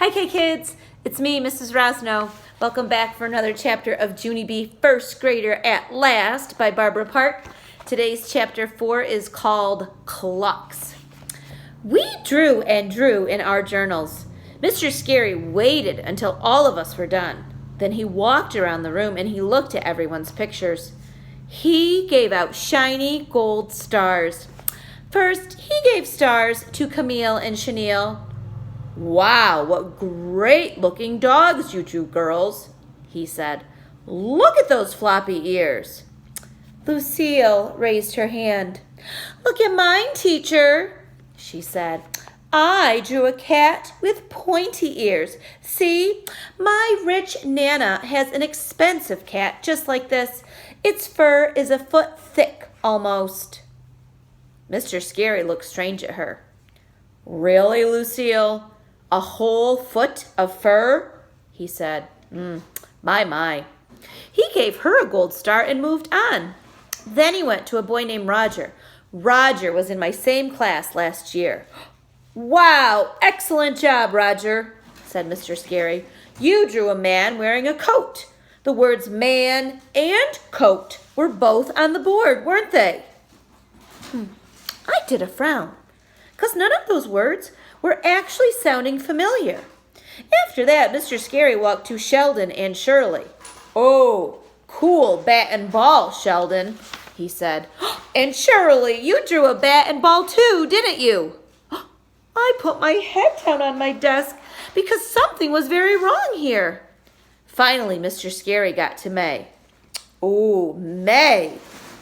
Hi K-Kids, it's me, Mrs. Rosno. Welcome back for another chapter of Junie B, First Grader at Last by Barbara Park. Today's chapter 4 is called Clucks. We drew and drew in our journals. Mr. Scary waited until all of us were done. Then he walked around the room and he looked at everyone's pictures. He gave out shiny gold stars. First, he gave stars to Camille and Chenille. "Wow, what great-looking dogs you two girls," he said. "Look at those floppy ears." Lucille raised her hand. "Look at mine, teacher," she said. "I drew a cat with pointy ears. See, my rich Nana has an expensive cat just like this. Its fur is a foot thick, almost." Mr. Scary looked strange at her. "Really, Lucille? A whole foot of fur?" he said. My. He gave her a gold star and moved on. Then he went to a boy named Roger. Roger was in my same class last year. "Wow, excellent job, Roger," said Mr. Scary. "You drew a man wearing a coat. The words man and coat were both on the board, weren't they?" I did a frown, because none of those words were actually sounding familiar. After that, Mr. Scary walked to Sheldon and Shirley. "Oh, cool bat and ball, Sheldon," he said. "And Shirley, you drew a bat and ball too, didn't you?" I put my head down on my desk because something was very wrong here. Finally, Mr. Scary got to May. "Oh, May,"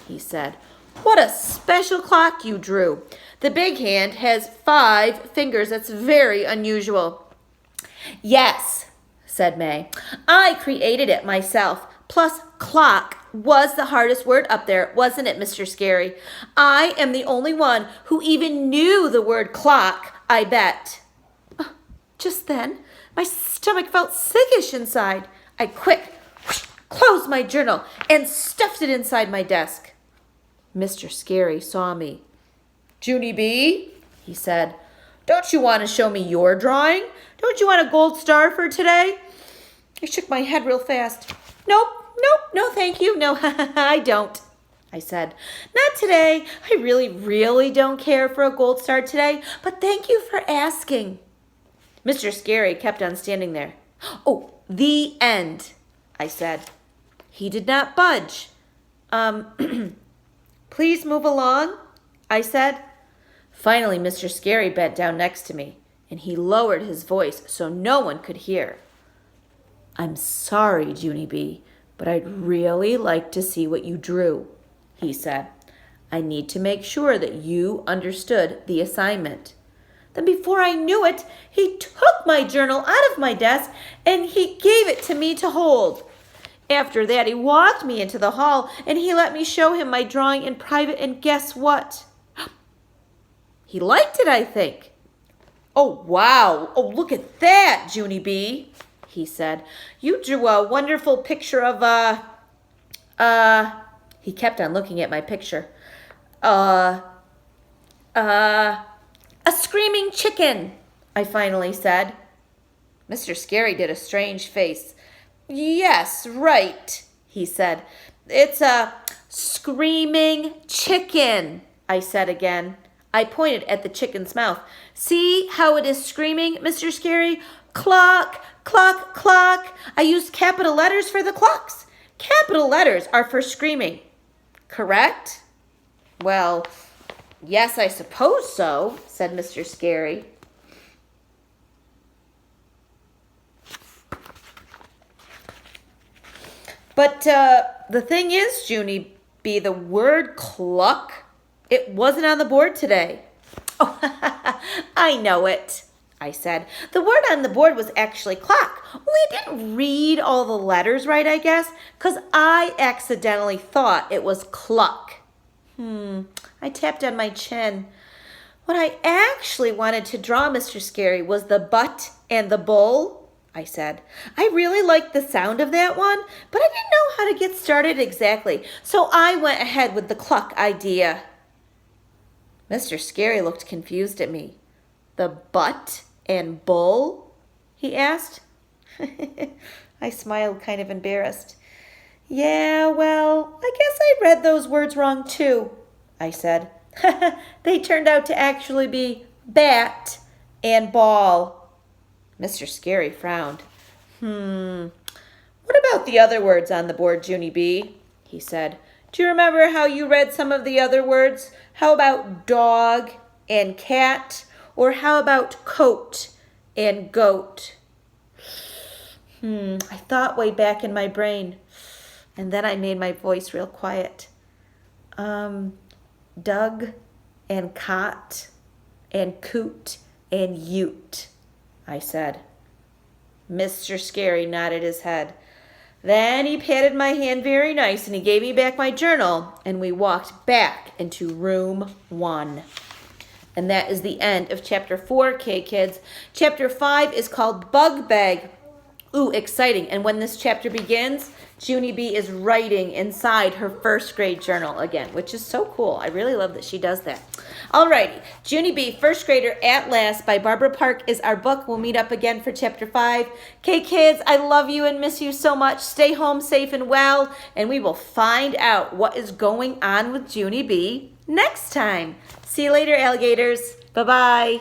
he said. "What a special clock you drew. The big hand has 5 fingers. That's very unusual." "Yes," said May. "I created it myself. Plus, clock was the hardest word up there, wasn't it, Mr. Scary? I am the only one who even knew the word clock, I bet." Just then, my stomach felt sickish inside. I closed my journal and stuffed it inside my desk. Mr. Scary saw me. "Junie B," he said, "don't you want to show me your drawing? Don't you want a gold star for today?" I shook my head real fast. Nope, no thank you. No, I don't," I said. "Not today. I really don't care for a gold star today, but thank you for asking." Mr. Scary kept on standing there. "Oh, the end," I said. He did not budge. "Please move along," I said. Finally, Mr. Scary bent down next to me, and he lowered his voice so no one could hear. "I'm sorry, Junie B, but I'd really like to see what you drew," he said. "I need to make sure that you understood the assignment." Then before I knew it, he took my journal out of my desk and he gave it to me to hold. After that, he walked me into the hall and he let me show him my drawing in private, and guess what? He liked it, I think. "Oh, wow. Oh, look at that, Junie B," he said. "You drew a wonderful picture of he kept on looking at my picture. A screaming chicken," I finally said. Mr. Scary did a strange face. "Yes, right," he said. "It's a screaming chicken," I said again. I pointed at the chicken's mouth. "See how it is screaming, Mr. Scary? Cluck, cluck, cluck. I used capital letters for the clucks. Capital letters are for screaming. Correct?" "Well, yes, I suppose so," said Mr. Scary. But the thing is, Junie B, the word cluck, it wasn't on the board today." "Oh, I know it," I said. "The word on the board was actually clock. We didn't read all the letters right, I guess, because I accidentally thought it was cluck." I tapped on my chin. "What I actually wanted to draw, Mr. Scary, was the butt and the bull," I said. "I really liked the sound of that one, but I didn't know how to get started exactly, so I went ahead with the cluck idea." Mr. Scary looked confused at me. "The butt and bull?" he asked. I smiled, kind of embarrassed. Yeah, well, I guess I read those words wrong too, I said. They turned out to actually be bat and ball. Mr. Scary frowned. What about the other words on the board, Junie B? He said. Do you remember how you read some of the other words? How about dog and cat? Or how about coat and goat? I thought way back in my brain. And then I made my voice real quiet. Doug and cot and coot and ute, I said. Mr. Scary nodded his head. Then he patted my hand very nice and he gave me back my journal and we walked back into room 1. And that is the end of chapter 4, kids. Chapter 5 is called Bug Bag. Ooh, exciting. And when this chapter begins, Junie B is writing inside her first grade journal again, which is so cool. I really love that she does that. Alrighty, Junie B, First Grader at Last by Barbara Park is our book. We'll meet up again for chapter 5. Okay, kids, I love you and miss you so much. Stay home safe and well, and we will find out what is going on with Junie B next time. See you later, alligators. Bye-bye.